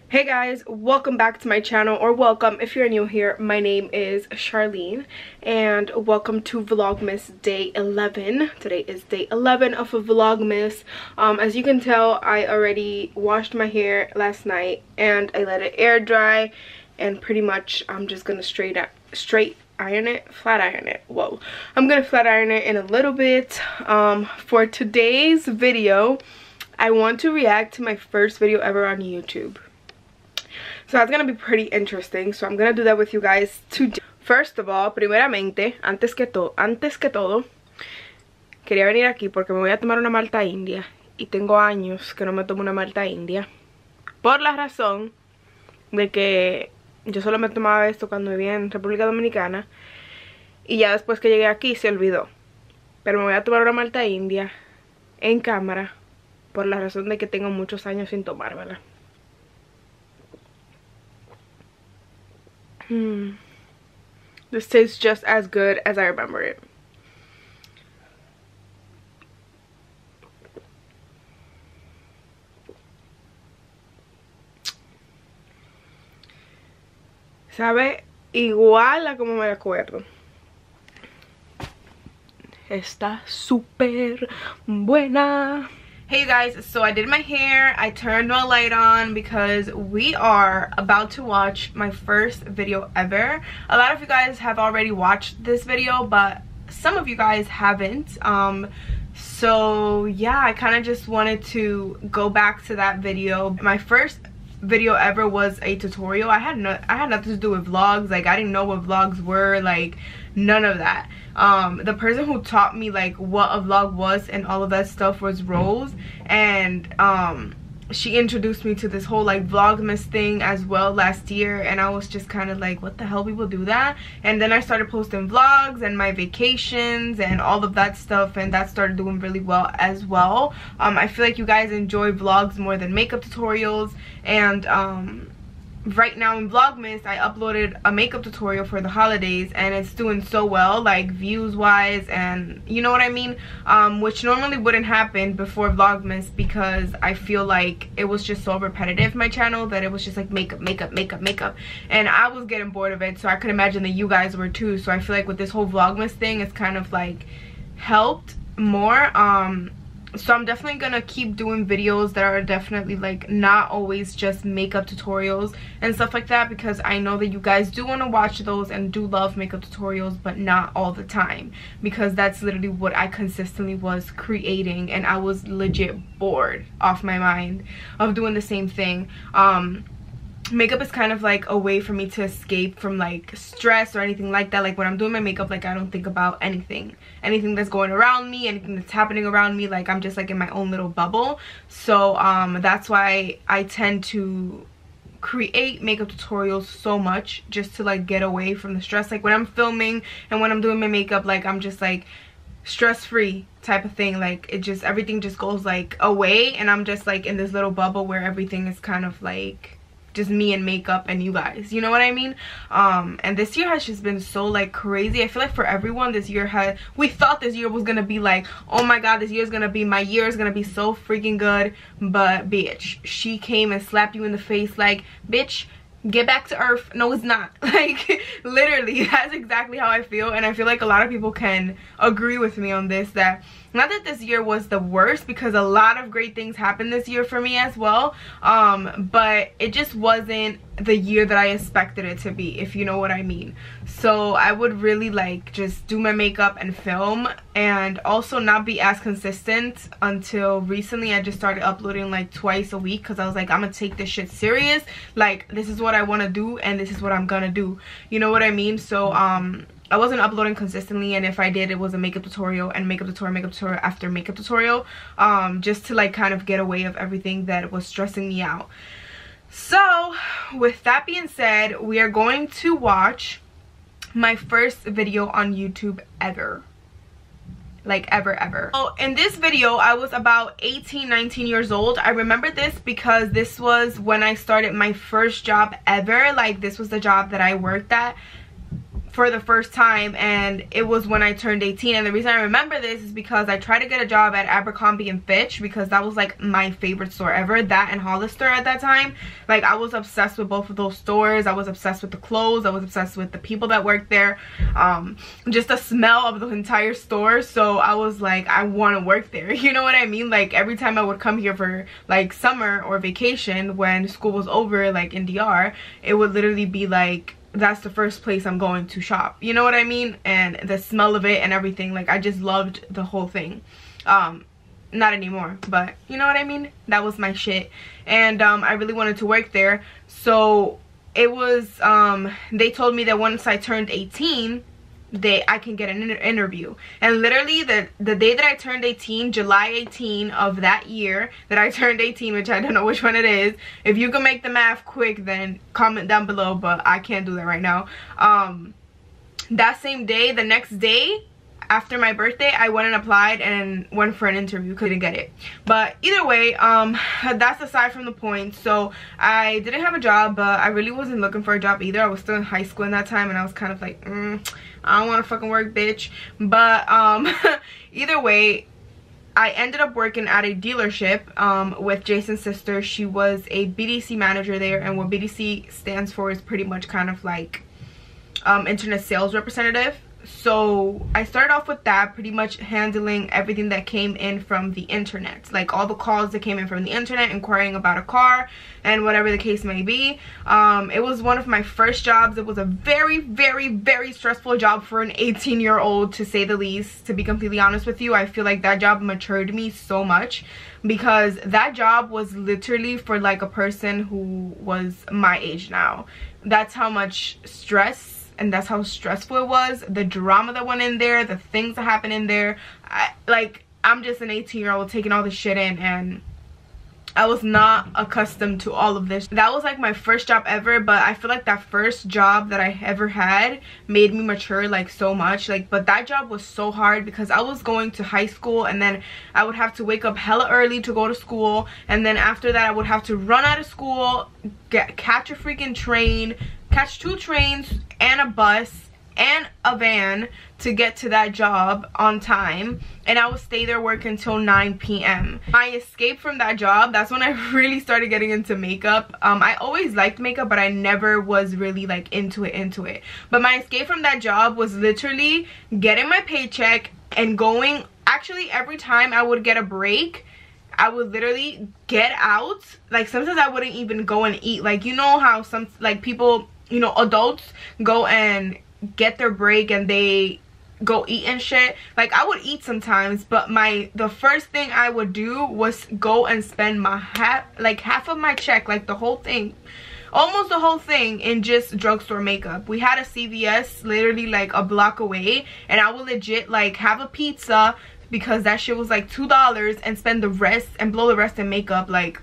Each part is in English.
Hey guys, welcome back to my channel, or welcome if you're new here. My name is Sharleen and welcome to Vlogmas day 11. Today is day 11 of a Vlogmas. As you can tell, I already washed my hair last night and I let it air dry, and pretty much I'm just gonna flat iron it. Whoa, I'm gonna flat iron it in a little bit. For today's video, I want to react to my first video ever on YouTube. So that's gonna be pretty interesting, so I'm gonna do that with you guys today. First of all, primeramente, antes que todo, quería venir aquí porque me voy a tomar una malta india y tengo años que no me tomo una malta india, por la razón de que yo solo me tomaba esto cuando vivía en República Dominicana y ya después que llegué aquí se olvidó. Pero me voy a tomar una malta india en cámara por la razón de que tengo muchos años sin tomármela. This tastes just as good as I remember it. Sabe igual a como me acuerdo. Está súper buena. Hey guys, so I did my hair, I turned my light on because we are about to watch my first video ever. A lot of you guys have already watched this video, but some of you guys haven't. So yeah, I kind of just wanted to go back to that video. My first video ever was a tutorial. I had nothing to do with vlogs. Like, I didn't know what vlogs were, like none of that. The person who taught me like what a vlog was and all of that stuff was Rose, and she introduced me to this whole like Vlogmas thing as well last year, and I was just kind of like, what the hell, people do that? And then I started posting vlogs and my vacations and all of that stuff, and that started doing really well as well. I feel like you guys enjoy vlogs more than makeup tutorials, and right now in Vlogmas I uploaded a makeup tutorial for the holidays and it's doing so well, like views wise, and you know what I mean, which normally wouldn't happen before Vlogmas because I feel like it was just so repetitive, my channel, that it was just like makeup, and I was getting bored of it. So I could imagine that you guys were too. So I feel like with this whole Vlogmas thing, it's kind of like helped more. So I'm definitely gonna keep doing videos that are definitely like not always just makeup tutorials and stuff like that, because I know that you guys do want to watch those and do love makeup tutorials, but not all the time, because that's literally what I consistently was creating, and I was legit bored off my mind of doing the same thing. Makeup is kind of like a way for me to escape from like stress or anything like that. Like when I'm doing my makeup, like I don't think about anything that's going around me, anything that's happening around me. Like I'm just like in my own little bubble. So that's why I tend to create makeup tutorials so much, just to like get away from the stress. Like when I'm filming and when I'm doing my makeup, like I'm just like stress-free type of thing. Like it just, everything just goes like away, and I'm just like in this little bubble where everything is kind of like just me and makeup and you guys, you know what I mean? And this year has just been so like crazy. I feel like for everyone, this year we thought this year was gonna be like, oh my god, this year is gonna be, my year is gonna be so freaking good, but bitch, she came and slapped you in the face like, bitch, get back to earth. No, it's not. Like literally, that's exactly how I feel, and I feel like a lot of people can agree with me on this, that not that this year was the worst, because a lot of great things happened this year for me as well, but it just wasn't the year that I expected it to be, if you know what I mean. So I would really like just do my makeup and film, and also not be as consistent until recently. I just started uploading like twice a week because I was like, I'm gonna take this shit serious. Like this is what I want to do and this is what I'm gonna do, you know what I mean? So I wasn't uploading consistently, and if I did, it was a makeup tutorial and makeup tutorial after makeup tutorial, just to like kind of get away of everything that was stressing me out. So with that being said, we are going to watch my first video on YouTube ever. Like ever. So in this video, I was about 18-19 years old. I remember this because this was when I started my first job ever. Like this was the job that I worked at for the first time, and it was when I turned 18. And the reason I remember this is because I tried to get a job at Abercrombie and Fitch because that was like my favorite store ever, that and Hollister at that time. Like, I was obsessed with both of those stores. I was obsessed with the clothes, I was obsessed with the people that worked there, just the smell of the entire store. So I was like, I want to work there, you know what I mean? Like, every time I would come here for like summer or vacation when school was over, like in DR, it would literally be like, that's the first place I'm going to shop, you know what I mean? And the smell of it and everything, like, I just loved the whole thing. Not anymore, but you know what I mean? That was my shit. And I really wanted to work there. So it was, they told me that once I turned 18, I can get an interview. And literally the day that I turned 18, July 18 of that year that I turned 18, which I don't know which one it is. If you can make the math quick, then comment down below, but I can't do that right now. That same day, the next day after my birthday, I went and applied and went for an interview. Couldn't get it. But either way, that's aside from the point. So I didn't have a job, but I really wasn't looking for a job either. I was still in high school in that time, and I was kind of like, I don't want to fucking work, bitch. But either way, I ended up working at a dealership with Jason's sister. She was a BDC manager there, and what BDC stands for is pretty much kind of like internet sales representative. So I started off with that, pretty much handling everything that came in from the internet, like all the calls that came in from the internet, inquiring about a car and whatever the case may be. It was one of my first jobs. It was a very, very, very stressful job for an 18-year-old, to say the least. To be completely honest with you, I feel like that job matured me so much, because that job was literally for like a person who was my age now. That's how much stress, and that's how stressful it was. The drama that went in there, the things that happened in there. I'm just an 18-year-old taking all this shit in, and I was not accustomed to all of this. That was like my first job ever, but I feel like that first job that I ever had made me mature like so much. Like, but that job was so hard because I was going to high school, and then I would have to wake up hella early to go to school, and then after that I would have to run out of school, catch a freaking train, catch 2 trains and a bus and a van to get to that job on time, and I would stay there working until 9 p.m. My escape from that job, that's when I really started getting into makeup. I always liked makeup, but I never was really like into it. But my escape from that job was literally getting my paycheck and going, actually every time I would get a break, I would literally get out. Like, sometimes I wouldn't even go and eat. Like, you know how some like people, you know, adults go and get their break and they go eat and shit. Like, I would eat sometimes, but the first thing I would do was go and spend my half of my check, like the whole thing, almost the whole thing, in just drugstore makeup. We had a CVS literally like a block away, and I would legit like have a pizza, because that shit was like $2, and spend the rest and blow the rest in makeup. Like,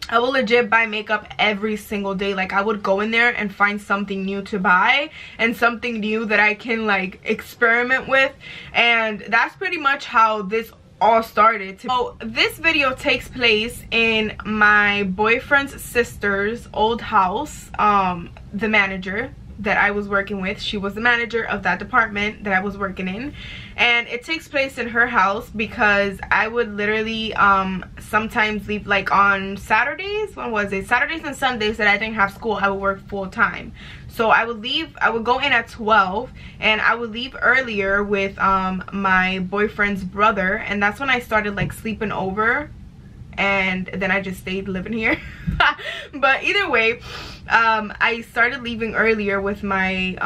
I will legit buy makeup every single day. Like, I would go in there and find something new to buy and something new that I can like experiment with, and that's pretty much how this all started. So this video takes place in my boyfriend's sister's old house. The manager that I was working with, she was the manager of that department that I was working in, and it takes place in her house because I would literally sometimes leave, like on Saturdays, when was it, Saturdays and Sundays that I didn't have school, I would work full-time. So I would leave, I would go in at 12, and I would leave earlier with my boyfriend's brother, and that's when I started like sleeping over, and then I just stayed living here. But either way, I started leaving earlier with my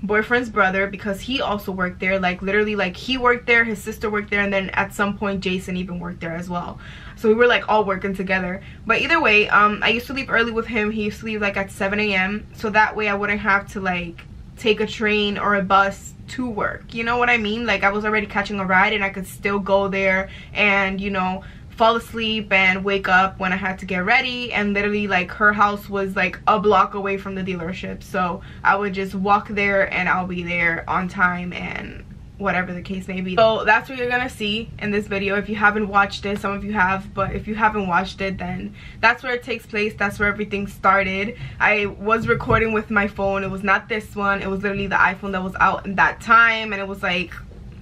boyfriend's brother because he also worked there. Like, literally, like, he worked there, his sister worked there, and then at some point Jason even worked there as well. So we were like all working together. But either way, I used to leave early with him. He used to leave like at 7 a.m. so that way I wouldn't have to like take a train or a bus to work, you know what I mean? Like, I was already catching a ride, and I could still go there and, you know, fall asleep and wake up when I had to get ready. And literally, like, her house was like a block away from the dealership, so I would just walk there and I'll be there on time and whatever the case may be. So that's what you're gonna see in this video. If you haven't watched it, some of you have, but if you haven't watched it, then that's where it takes place. That's where everything started. I was recording with my phone. It was not this one. It was literally the iPhone that was out in that time, and it was like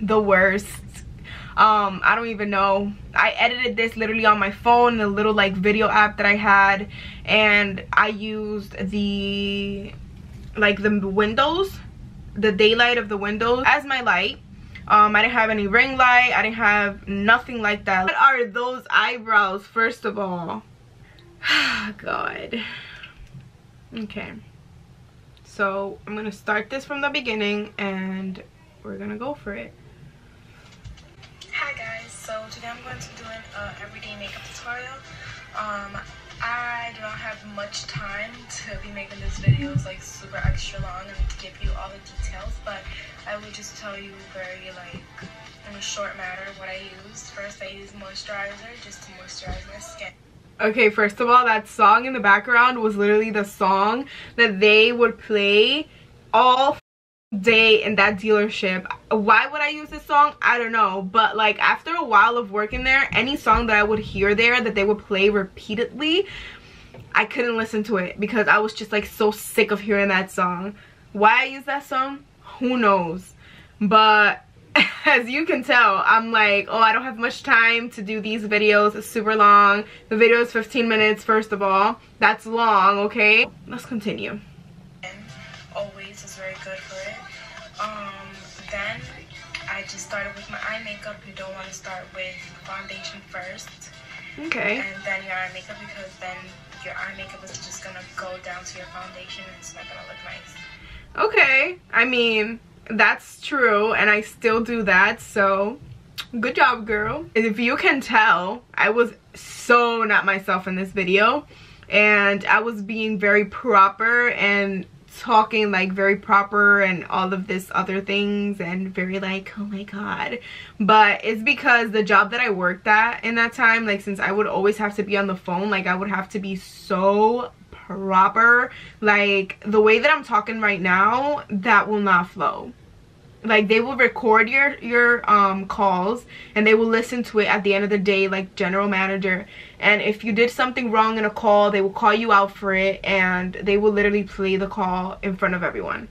the worst. I don't even know. I edited this literally on my phone, the little like video app that I had, and I used the windows, the daylight of the windows as my light. I didn't have any ring light. I didn't have nothing like that. What are those eyebrows, first of all? God. Okay, so I'm gonna start this from the beginning and we're gonna go for it. Hi guys, so today I'm going to be doing an everyday makeup tutorial. I do not have much time to be making this video. It's like super extra long and to give you all the details, but I will just tell you very like in a short matter what I used. First, I used moisturizer just to moisturize my skin. Okay, first of all, that song in the background was literally the song that they would play all day in that dealership. Why would I use this song? I don't know, but like after a while of working there, any song that I would hear there that they would play repeatedly, I couldn't listen to it because I was just like so sick of hearing that song. Why I use that song, who knows? But as you can tell, I'm like, oh, I don't have much time to do these videos. It's super long. The video is 15 minutes, first of all. That's long. Okay, let's continue. Always is very good for it. Then I just started with my eye makeup. You don't want to start with foundation first. Okay. And then your eye makeup, because then your eye makeup is just gonna go down to your foundation and it's not gonna look nice. Okay, I mean, that's true, and I still do that, so good job, girl. If you can tell, I was so not myself in this video, and I was being very proper and talking like very proper and all of this other things and very like, oh my god. But it's because the job that I worked at in that time, like since I would always have to be on the phone, like I would have to be so proper. Like the way that I'm talking right now, that will not flow. Like they will record your calls and they will listen to it at the end of the day, like general manager, and if you did something wrong in a call, they will call you out for it and they will literally play the call in front of everyone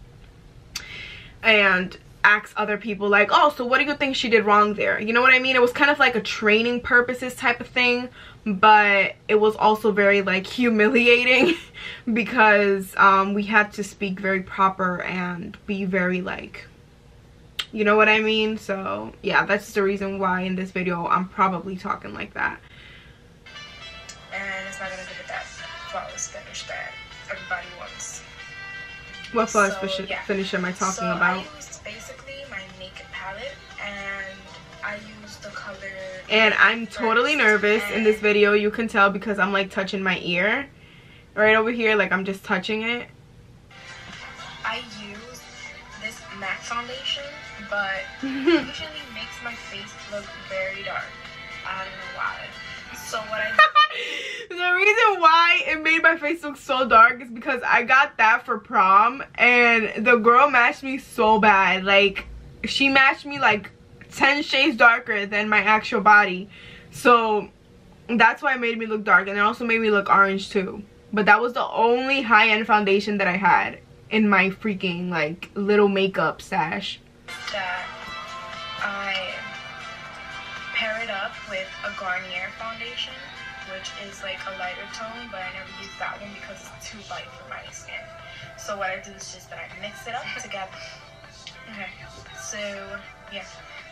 and ask other people like, oh, so what do you think she did wrong there? You know what I mean? It was kind of like a training purposes type of thing, but it was also very like humiliating because we had to speak very proper and be very like, you know what I mean? So yeah, that's the reason why in this video I'm probably talking like that. And it's not gonna give it that flawless finish that everybody wants. What flawless finish am I talking about? I used basically my makeup palette and I used the color. And I'm totally nervous in this video. You can tell because I'm like touching my ear right over here, like I'm just touching it. I used this MAC foundation, but it usually makes my face look very dark. I don't know why. So what I the reason why it made my face look so dark is because I got that for prom and the girl matched me so bad. Like she matched me like 10 shades darker than my actual body, so that's why it made me look dark, and it also made me look orange too. But that was the only high-end foundation that I had in my freaking like little makeup stash. That I pair it up with a Garnier foundation, which is like a lighter tone, but I never use that one because it's too light for my skin. So what I do is just that I mix it up together. Okay, so yeah,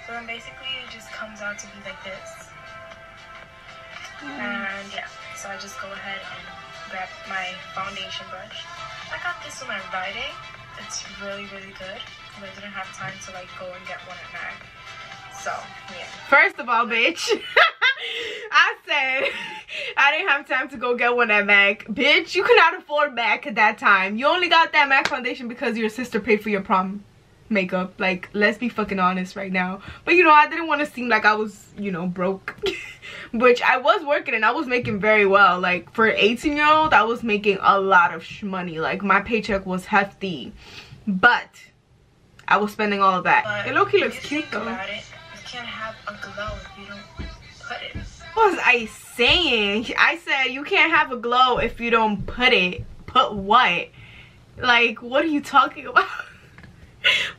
so then basically it just comes out to be like this. And yeah, so I just go ahead and grab my foundation brush. I got this on my Rite Aid. It's really good because I didn't have time to like go and get one at MAC. So yeah. First of all, bitch, I said I didn't have time to go get one at MAC. Bitch, you could not afford MAC at that time. You only got that MAC foundation because your sister paid for your prom makeup. Like, let's be fucking honest right now. But you know, I didn't want to seem like I was, you know, broke. Which I was working and I was making very well. Like for an 18-year-old, I was making a lot of money. Like my paycheck was hefty. But I was spending all of that. But it low-key looks cute though. About it, you can't have a glow if you don't put it. What was I saying? I said you can't have a glow if you don't put it. Put what? Like, what are you talking about?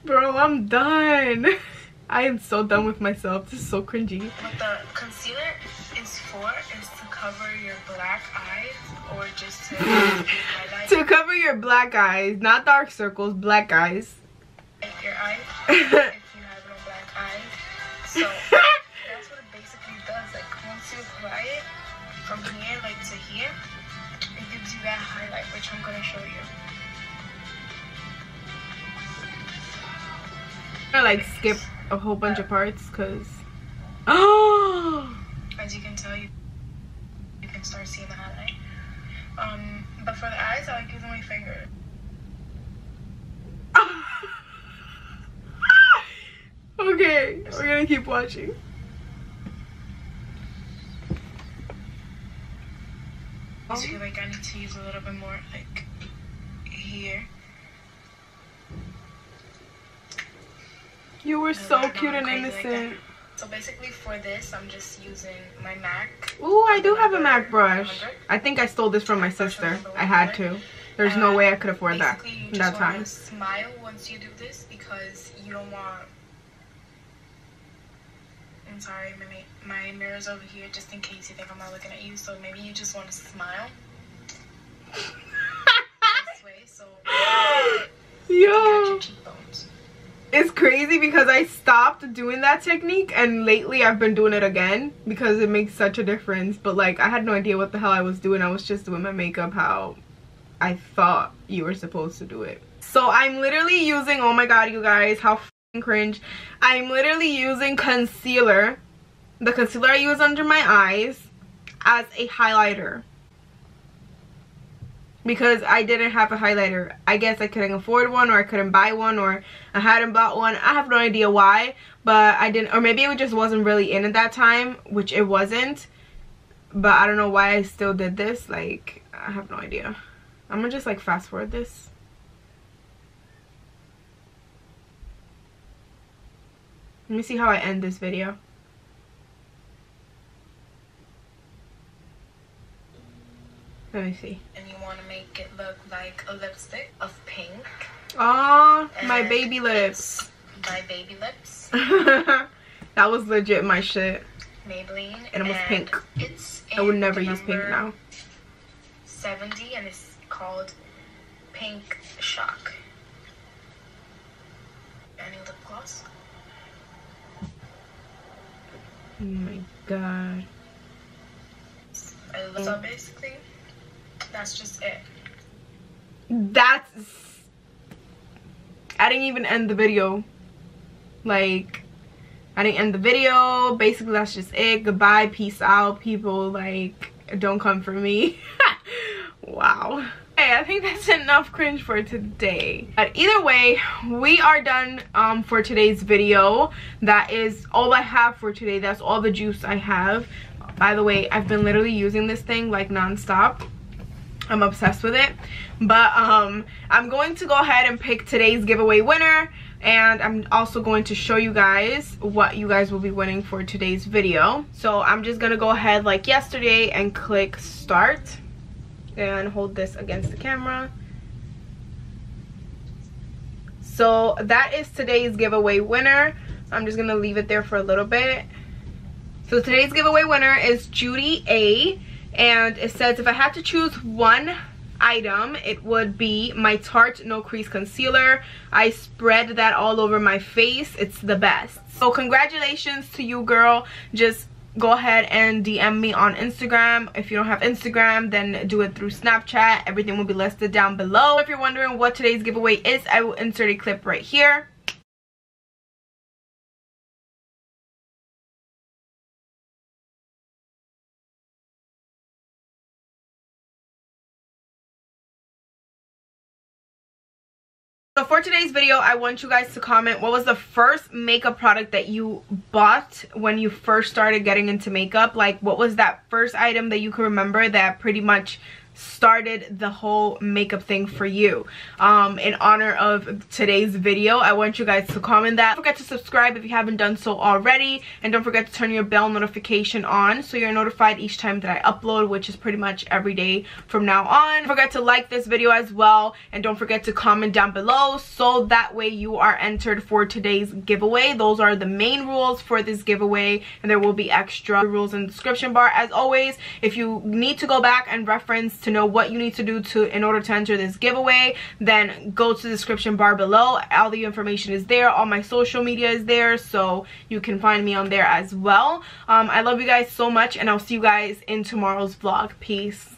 Bro, I'm done. I am so done with myself. This is so cringy. What the concealer is for is to cover your black eyes, or just to highlight. To cover your black eyes, not dark circles, black eyes. Your eyes, if you have no black eyes. So that's what it basically does. Like, once you apply it from here, like to here, it gives you that highlight, which I'm gonna show you. I like skip a whole bunch of parts because as you can tell, you can start seeing the highlight. But for the eyes, I like using my finger. Okay, we're gonna keep watching. I feel like I need to use a little bit more, like here. You were so cute and innocent. Like, so basically for this, I'm just using my MAC. Ooh, I do have a MAC brush. I think I stole this from my sister. I had to. There's no way I could afford that in that time. Smile once you do this because you don't want... I'm sorry, my mirror's over here just in case you think I'm not looking at you. So maybe you just want to smile. This way, so yo. Cheekbones. It's crazy because I stopped doing that technique and lately I've been doing it again because it makes such a difference. But like, I had no idea what the hell I was doing. I was just doing my makeup how I thought you were supposed to do it. So I'm literally using, oh my god, you guys, how f***ing cringe. I'm literally using concealer, the concealer I use under my eyes, as a highlighter. Because I didn't have a highlighter. I guess I couldn't afford one, or I couldn't buy one, or I hadn't bought one. I have no idea why, but I didn't, or maybe it just wasn't really in at that time, which it wasn't. But I don't know why I still did this. Like, I have no idea. I'm gonna just like fast forward this. Let me see how I end this video. Let me see. And you want to make it look like a lipstick of pink. Aw, my baby lips. My baby lips. That was legit my shit. Maybelline. And it was pink. It's I would never use pink now. 70, and it's called Pink Shock. Any lip gloss? Oh my god. So basically, that's just it. I didn't even end the video. Like, I didn't end the video. Basically, that's just it. Goodbye, peace out, people. Like, don't come for me. Wow. Hey, I think that's enough cringe for today. But either way, we are done for today's video. That is all I have for today. That's all the juice I have. By the way, I've been literally using this thing like non-stop. I'm obsessed with it. But I'm going to go ahead and pick today's giveaway winner, and I'm also going to show you guys what you guys will be winning for today's video. So I'm just gonna go ahead like yesterday and click start and hold this against the camera. So that is today's giveaway winner. I'm just gonna leave it there for a little bit. So today's giveaway winner is Judy A, and it says if I had to choose one item, it would be my Tarte No Crease Concealer. I spread that all over my face. It's the best. So congratulations to you, girl. Just go ahead and DM me on Instagram. If you don't have Instagram, then do it through Snapchat. Everything will be listed down below. If you're wondering what today's giveaway is, I will insert a clip right here. So for today's video, I want you guys to comment what was the first makeup product that you bought when you first started getting into makeup. Like, what was that first item that you can remember that pretty much started the whole makeup thing for you. In honor of today's video, I want you guys to comment that. Don't forget to subscribe if you haven't done so already, and don't forget to turn your bell notification on so you're notified each time that I upload, which is pretty much every day from now on. Don't forget to like this video as well, and don't forget to comment down below so that way you are entered for today's giveaway. Those are the main rules for this giveaway, and there will be extra rules in the description bar. As always, if you need to go back and reference to know what you need to do in order to enter this giveaway, then go to the description bar below. All the information is there. All my social media is there, so you can find me on there as well. I love you guys so much, and I'll see you guys in tomorrow's vlog. Peace.